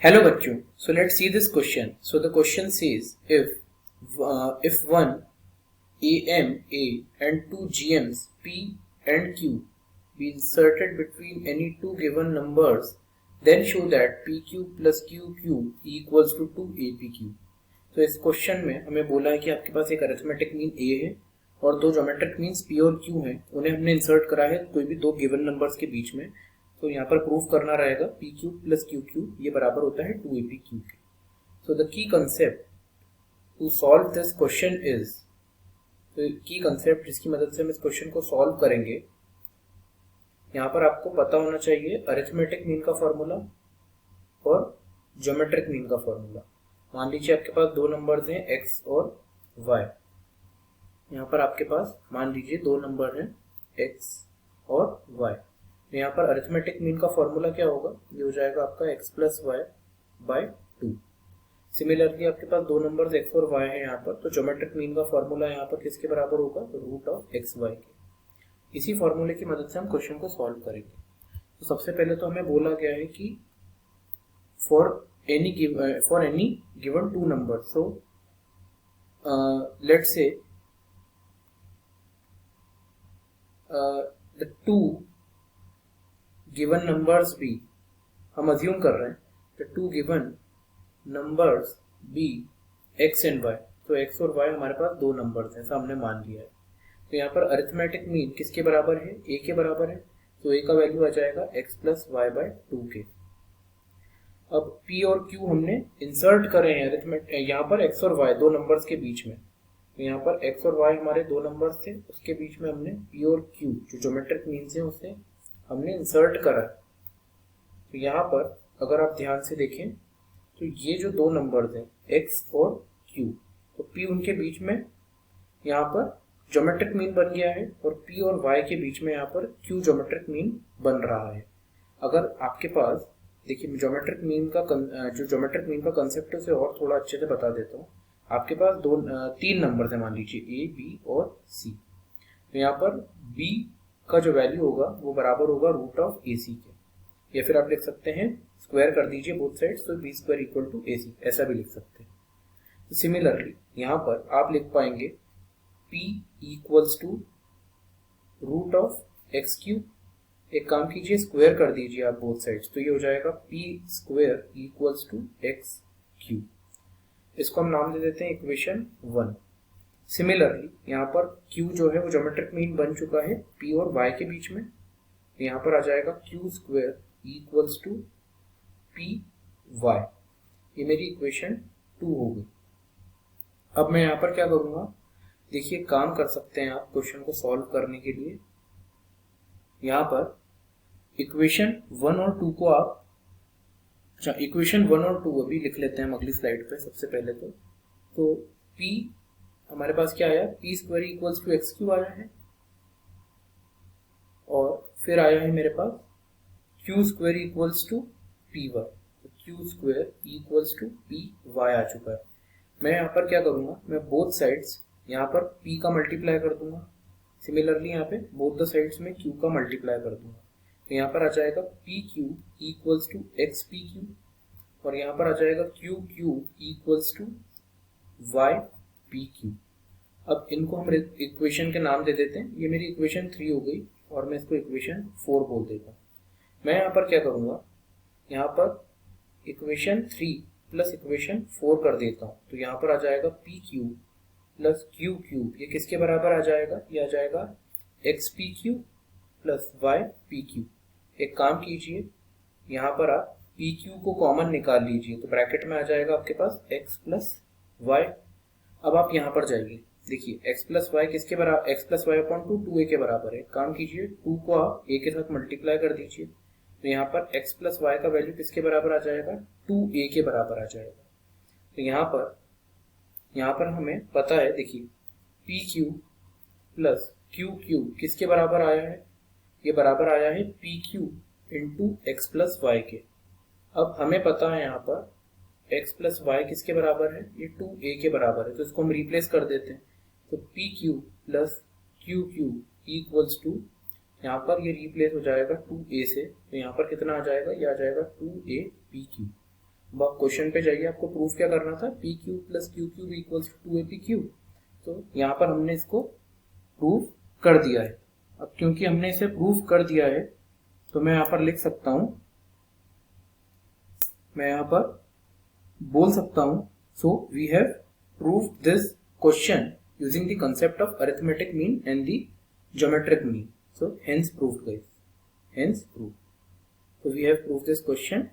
Hello बच्चों, so let's see this question. So the question says if one AMA and two GMs P and Q be inserted between any two given numbers, then show that PQ plus QQ equals to 2APQ. तो इस question में हमें बोला है कि आपके पास एक arithmetic mean A है और दो ज्योमेट्रिक मीन्स P और Q हैं, उन्हें हमने इंसर्ट करा है कोई भी दो गिवन नंबर्स के बीच में। तो यहाँ पर प्रूफ करना रहेगा PQ प्लस QQ ये बराबर होता है 2APQ के। So the key concept to solve this question is, तो की कंसेप्ट जिसकी मदद से हम इस क्वेश्चन को सॉल्व करेंगे, यहाँ पर आपको पता होना चाहिए अरिथमेटिक मीन का फॉर्मूला और ज्योमेट्रिक मीन का फॉर्मूला। मान लीजिए आपके पास दो नंबर्स हैं x और y। यहाँ पर आपके पास मान लीजिए दो नंबर हैं x और y। यहाँ पर अरिथमेटिक मीन का फॉर्मूला क्या होगा, ये हो जाएगा आपका x plus y by 2। Similarly आपके पास दो नंबर्स x और y है यहाँ पर, तो ज्योमेट्रिक मीन का फॉर्मूला यहाँ पर किसके बराबर होगा, रूट ऑफ एक्स वाई के। इसी फॉर्मूले की मदद से हम क्वेश्चन को सॉल्व करेंगे। तो सबसे पहले तो हमें बोला गया है कि for any given two number, so let's say the two given numbers be, हम अज्यूम कर रहे हैं the two given numbers be x and y. तो एक्स और वाई हमारे पास दो नंबर्स हैं, ऐसा हमने मान लिया है। तो यहाँ पर अरिथमेटिक मीन किसके बराबर है, ए के बराबर है। तो ए का वैल्यू आ जाएगा एक्स प्लस वाई बाय 2 के। अब पी और क्यू हमने इंसर्ट करे हैं अरिथमेटिक, यहाँ पर एक्स और वाई दो नंबर्स के बीच में। तो यहाँ पर एक्स और वाई हमारे दो नंबर्स थे, उसके बीच में हमने पी और क्यू जो ज्योमेट्रिक मीन्स है उसे हमने इंसर्ट करा। तो यहाँ पर अगर आप ध्यान से देखें तो ये जो दो नंबर्स हैं x और q, तो p उनके बीच में यहाँ पर ज्योमेट्रिक मीन बन गया है और p और y के बीच में यहाँ पर q ज्योमेट्रिक मीन बन रहा है। अगर आपके पास देखिए ज्योमेट्रिक मीन का जो ज्योमेट्रिक मीन का कंसेप्ट है उसे और थोड़ा अच्छे से बता देता हूँ। आपके पास तीन नंबर है, मान लीजिए a, b और c। तो यहाँ पर b का जो वैल्यू होगा वो बराबर होगा रूट ऑफ ए सी के, या फिर आप लिख सकते हैं स्क्वायर कर दीजिए बोथ साइड्स, तो बी स्क्वायर इक्वल टू ए सी, ऐसा भी लिख सकते हैं। तो सिमिलरली यहाँ पर आप लिख पाएंगे p equals to root of x q. एक काम कीजिए स्क्वायर कर दीजिए आप बोथ साइड्स, तो ये हो जाएगा p square equals to x q. इसको हम नाम दे देते हैं इक्वेशन 1। सिमिलरली यहाँ पर q जो है वो ज्योमेट्रिक मीन बन चुका है p और y के बीच में। यहाँ पर आ जाएगा q square equals to P y. ये मेरी इक्वेशन 2 हो गई। अब मैं यहाँ पर क्या करूँगा, देखिए काम कर सकते हैं आप क्वेश्चन को सॉल्व करने के लिए। यहाँ पर इक्वेशन 1 और 2 को आप, अच्छा इक्वेशन 1 और 2 अभी लिख लेते हैं हम अगली स्लाइड पे। सबसे पहले तो p हमारे पास क्या आया, P square equals to x Q आया है, और फिर आया है मेरे पास Q square equals to P Y. तो Q square equals to P Y आ चुका है। मैं यहाँ पर क्या करूँगा, मैं बोथ साइड्स यहाँ पर p का मल्टीप्लाई कर दूंगा। सिमिलरली यहाँ पे बोथ द साइड्स में q का मल्टीप्लाई कर दूंगा। तो यहाँ पर आ जाएगा p q equals to x p q, और यहाँ पर आ जाएगा q q equals to y p q. अब इनको हम इक्वेशन के नाम दे देते हैं। ये मेरी इक्वेशन 3 हो गई और मैं इसको इक्वेशन 4 बोल देता हूँ। मैं यहाँ पर क्या करूँगा, यहाँ पर इक्वेशन 3 प्लस इक्वेशन 4 कर देता हूँ। तो यहाँ पर आ जाएगा p q plus q q, ये किसके बराबर आ जाएगा, ये आ जाएगा x p q plus y p q. एक काम कीजिए, यहाँ पर आप पी क्यू को कॉमन निकाल लीजिए, तो ब्रैकेट में आ जाएगा आपके पास एक्स प्लस वाई। अब आप यहाँ पर जाइए, देखिए x प्लस वाई किसके बराबर, x plus Y upon 2 2a के बराबर है। काम कीजिए 2 को आप a के साथ मल्टीप्लाई कर दीजिए, तो यहाँ पर x प्लस वाई का वैल्यू किसके बराबर आ जाएगा, 2a के बराबर आ जाएगा। तो यहाँ पर हमें पता है, देखिए p q plus q q किसके बराबर आया है, ये बराबर आया है p q into x plus y के। अब हमें पता है यहाँ पर x प्लस वाई किसके बराबर है, ये 2a के बराबर है। तो इसको हम रिप्लेस कर देते हैं। तो p q plus q q equals to, यहाँ पर ये रिप्लेस हो जाएगा 2a से, तो यहाँ पर कितना आ जाएगा, ये आ जाएगा 2a पी क्यू अब आप क्वेश्चन पे जाइए, आपको प्रूफ क्या करना था, p q plus q cube equals to 2AP q. तो यहाँ पर हमने इसको प्रूफ कर दिया है। अब क्योंकि हमने इसे प्रूफ कर दिया है तो मैं यहाँ पर लिख सकता हूं, मैं यहाँ पर बोल सकता हूं, so we have proved this question using the concept of arithmetic mean and the geometric mean. So hence proved, guys. Hence proved. So we have proved this question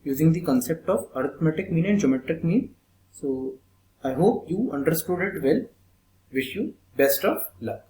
using the concept of arithmetic mean and geometric mean. So I hope you understood it well. Wish you best of luck.